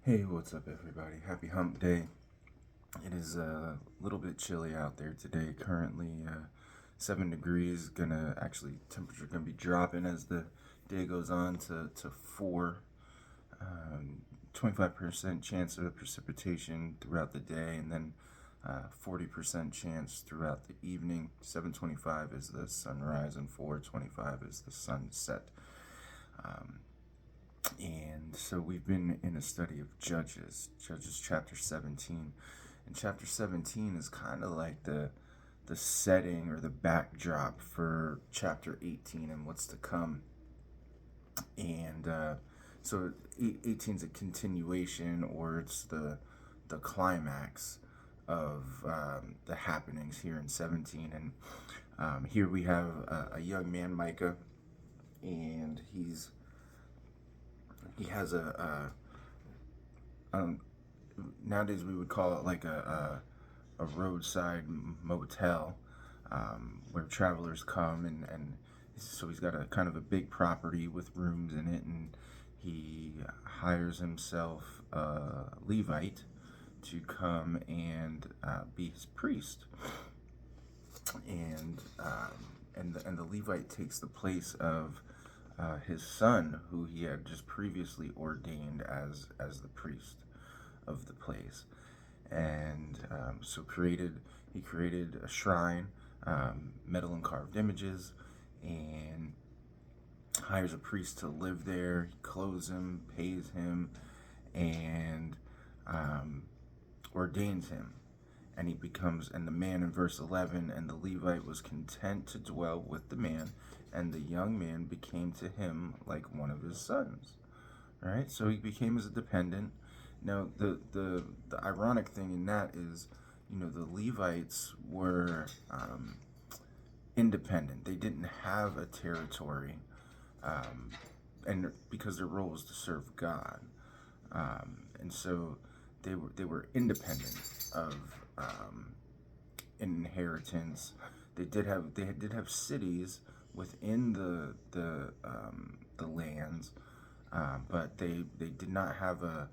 Hey, what's up, everybody? Happy Hump Day. It is a little bit chilly out there today. Currently, 7 degrees. Temperature gonna be dropping as the day goes on to 4. 25% chance of precipitation throughout the day, and then 40% chance throughout the evening. 7:25 is the sunrise, and 4:25 is the sunset. And so we've been in a study of Judges chapter 17. And chapter 17 is kind of like the setting or the backdrop for chapter 18 and what's to come. And so 18 is a continuation, or it's the climax of the happenings here in 17. And here we have a young man, Micah, and he has nowadays we would call it like a roadside motel, where travelers come, and so he's got a kind of a big property with rooms in it, and he hires himself a Levite to come and be his priest. And the Levite takes the place of his son, who he had just previously ordained as the priest of the place. And he created a shrine, metal and carved images, and hires a priest to live there. He clothes him, pays him, and ordains him. And the man in verse 11, and the Levite was content to dwell with the man, and the young man became to him like one of his sons. Right? So he became as a dependent. Now, the ironic thing in that is, the Levites were independent. They didn't have a territory, and because their role was to serve God, and so they were independent of inheritance. They did have cities within the lands, but they did not have a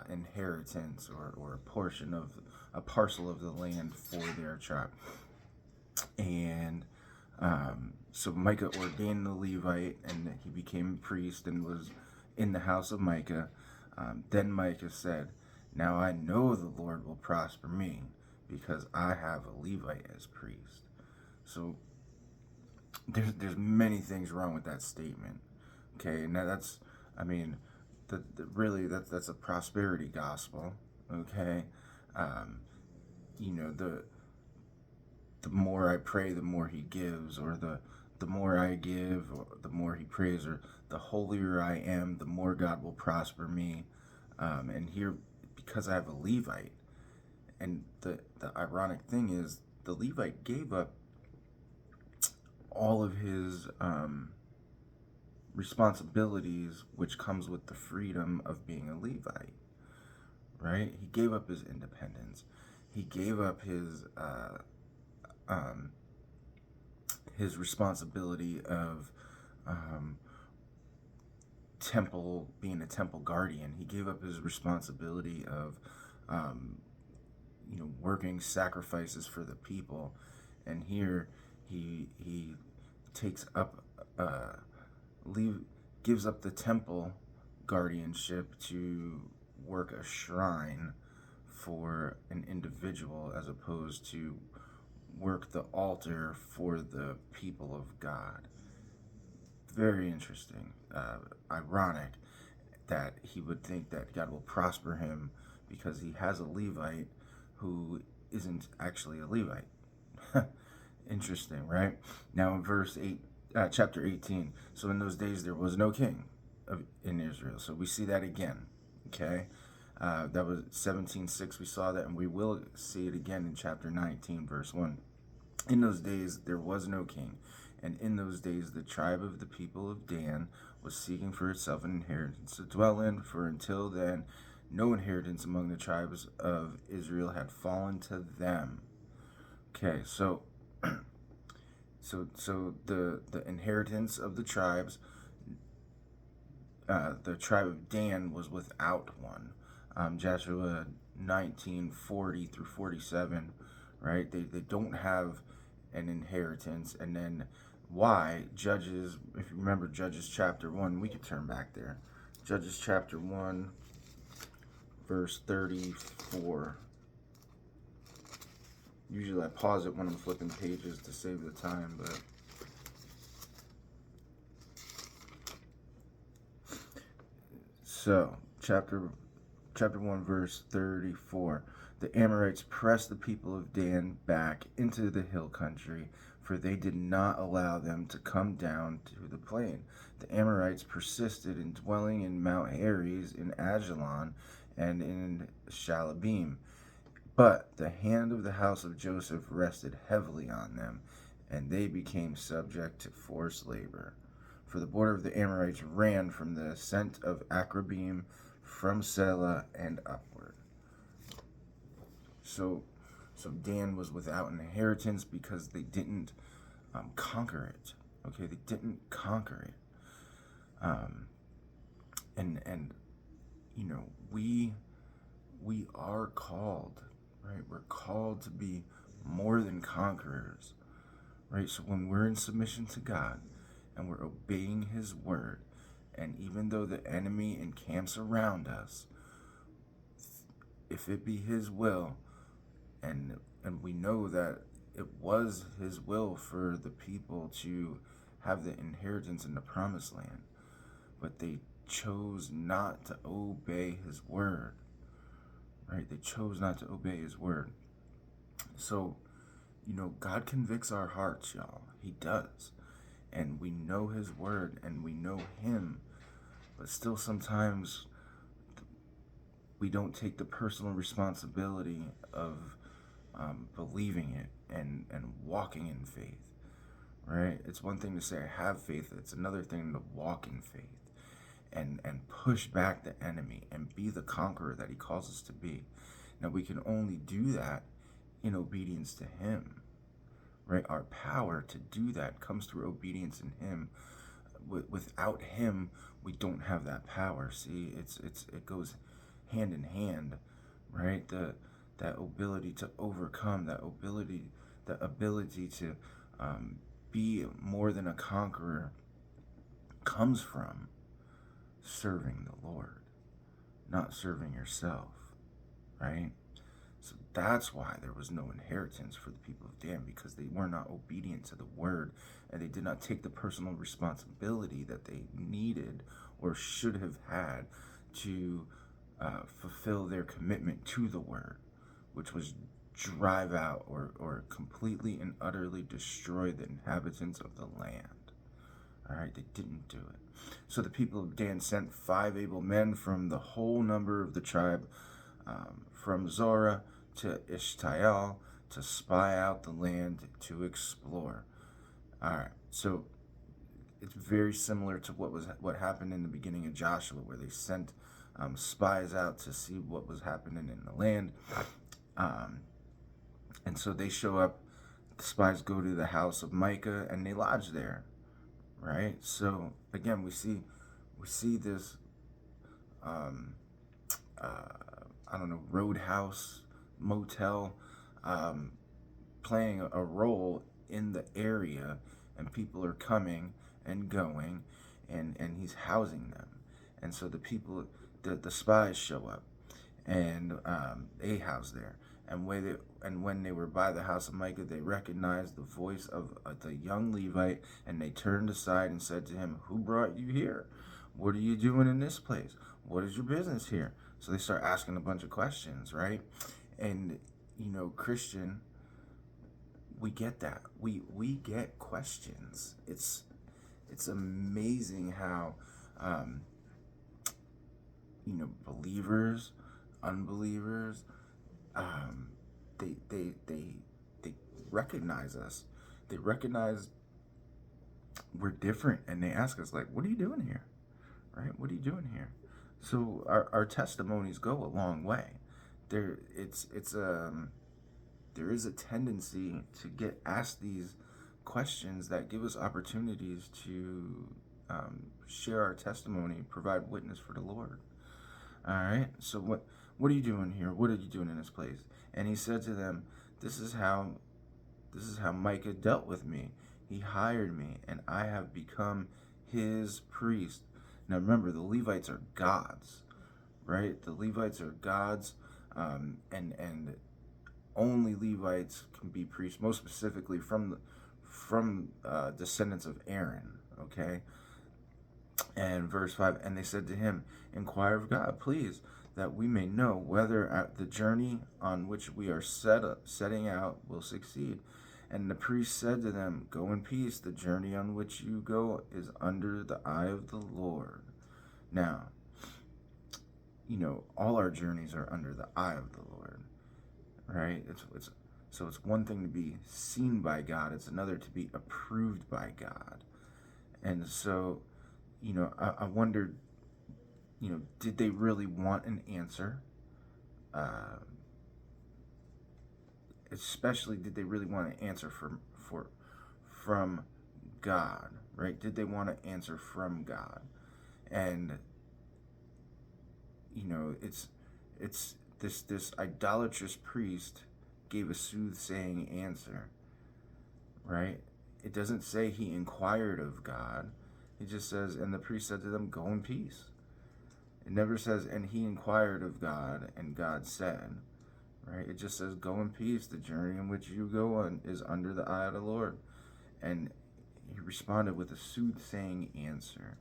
inheritance or a portion of a parcel of the land for their tribe. And so Micah ordained the Levite, and he became a priest and was in the house of Micah. Then Micah said, "Now I know the Lord will prosper me, because I have a Levite as priest." So there's many things wrong with that statement. Okay, and that's a prosperity gospel. Okay, the more I pray, the more he gives, or the more I give, or the more he prays, or the holier I am, the more God will prosper me. And here, because I have a Levite, and the ironic thing is, the Levite gave up all of his responsibilities, which comes with the freedom of being a Levite, right? He gave up his independence. He gave up his responsibility of being a temple guardian. He gave up his responsibility of working sacrifices for the people. And here he takes up gives up the temple guardianship to work a shrine for an individual, as opposed to work the altar for the people of God. Very interesting. Ironic that he would think that God will prosper him because he has a Levite who isn't actually a Levite. Interesting, right? Now in verse 8, chapter 18. So in those days there was no king in Israel. So we see that again. Okay, that was 17:6. We saw that, and we will see it again in chapter 19, verse 1. In those days there was no king, and in those days the tribe of the people of Dan was seeking for itself an inheritance to dwell in, for until then no inheritance among the tribes of Israel had fallen to them. Okay, so the inheritance of the tribes the tribe of Dan was without one. Joshua 19:40 through 47, right? They don't have an inheritance. And then why? Judges, if you remember Judges chapter 1, we could turn back there. Judges chapter 1, verse 34. Usually I pause it when I'm flipping pages to save the time, but so chapter 1, verse 34. The Amorites pressed the people of Dan back into the hill country, for they did not allow them to come down to the plain. The Amorites persisted in dwelling in Mount Heres, in Ajalon, and in Shalabim. But the hand of the house of Joseph rested heavily on them, and they became subject to forced labor. For the border of the Amorites ran from the ascent of Akrabim, from Selah and upward. So Dan was without inheritance because they didn't conquer it. Okay, they didn't conquer it. And you know, we are called, right? We're called to be more than conquerors, right? So when we're in submission to God and we're obeying His word, and even though the enemy encamps around us, if it be His will, and we know that it was His will for the people to have the inheritance in the promised land, but they chose not to obey His word, right? They chose not to obey His word. So, you know, God convicts our hearts, y'all. He does. And we know His word and we know Him, but still sometimes we don't take the personal responsibility of believing it and walking in faith, right? It's one thing to say I have faith. It's another thing to walk in faith and push back the enemy and be the conqueror that He calls us to be. Now, we can only do that in obedience to Him, right? Our power to do that comes through obedience in Him. Without Him, we don't have that power. See, it goes hand in hand, right? That ability to overcome, that ability to be more than a conqueror comes from serving the Lord, not serving yourself, right? So that's why there was no inheritance for the people of Dan, because they were not obedient to the word, and they did not take the personal responsibility that they needed or should have had to fulfill their commitment to the word, which was drive out or completely and utterly destroy the inhabitants of the land. All right, they didn't do it. So the people of Dan sent 5 able men from the whole number of the tribe, from Zorah to Ishtael, to spy out the land, to explore. All right, so it's very similar to what happened in the beginning of Joshua, where they sent spies out to see what was happening in the land. And so they show up, the spies go to the house of Micah, and they lodge there, right? So again, we see this, I don't know, roadhouse, motel, playing a role in the area, and people are coming and going, and he's housing them. And so the people, the spies show up, and they house there. And when they were by the house of Micah, they recognized the voice of the young Levite, and they turned aside and said to him, "Who brought you here? What are you doing in this place? What is your business here?" So they start asking a bunch of questions, right? And, you know, Christian, we get that. We get questions. It's amazing how, you know, believers, unbelievers, they recognize us. They recognize we're different, and they ask us, like, "What are you doing here?" Right? What are you doing here? So our testimonies go a long way. There is a tendency to get asked these questions that give us opportunities to share our testimony, provide witness for the Lord. All right. So what are you doing here? What are you doing in this place? And he said to them, This is how Micah dealt with me. He hired me, and I have become his priest. Now remember, the Levites are gods, right? The Levites are gods, and only Levites can be priests, most specifically from descendants of Aaron. Okay. And verse 5, and they said to him, Inquire of God, please, that we may know whether the journey on which we are setting out will succeed. And the priest said to them, Go in peace. The journey on which you go is under the eye of the Lord. Now, all our journeys are under the eye of the Lord, right? So it's one thing to be seen by God. It's another to be approved by God. And so, I wondered, did they really want an answer? Especially, did they really want an answer from God, right? Did they want an answer from God? And it's this idolatrous priest gave a soothsaying answer, right? It doesn't say he inquired of God. It just says, and the priest said to them, Go in peace. It never says, and he inquired of God, and God said, right? It just says, Go in peace. The journey in which you go on is under the eye of the Lord. And he responded with a soothsaying answer.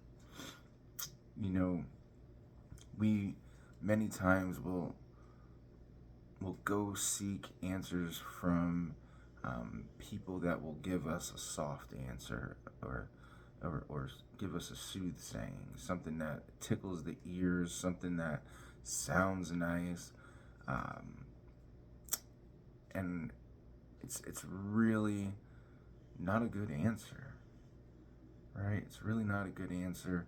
We many times will go seek answers from people that will give us a soft answer or give us a soothsaying, something that tickles the ears, something that sounds nice, and it's really not a good answer, right? It's really not a good answer.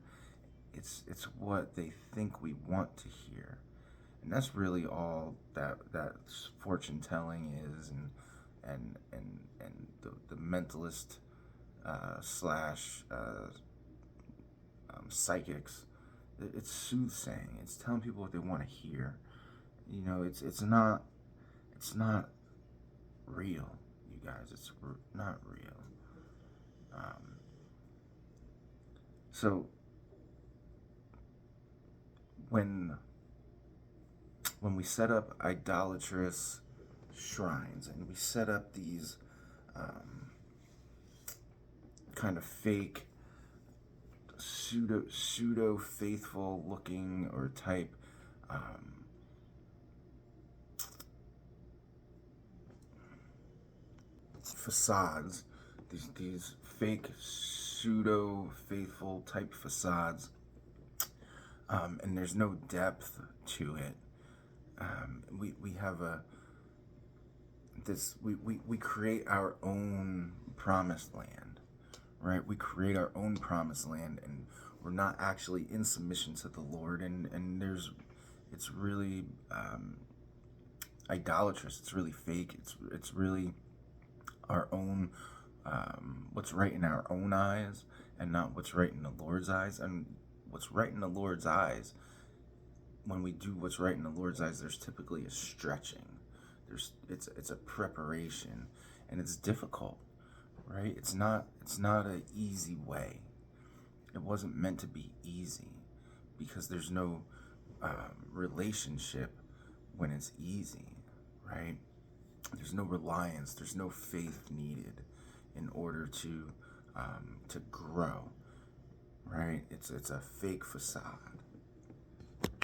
It's what they think we want to hear, and that's really all that fortune telling is, and the mentalist slash psychics. It's soothsaying. It's telling people what they want to hear. It's not real, you guys. It's not real. So when we set up idolatrous shrines and we set up these kind of fake pseudo faithful looking or type facades, these fake pseudo faithful type facades, and there's no depth to it. We have we create our own promised land, right? We create our own promised land, and we're not actually in submission to the Lord, and it's really idolatrous. It's really fake. It's really our own what's right in our own eyes, and not what's right in the Lord's eyes. And what's right in the Lord's eyes, when we do what's right in the Lord's eyes, there's typically a stretching. It's a preparation, and it's difficult, right? It's not an easy way. It wasn't meant to be easy, because there's no relationship when it's easy, right? There's no reliance. There's no faith needed in order to grow, right? It's a fake facade.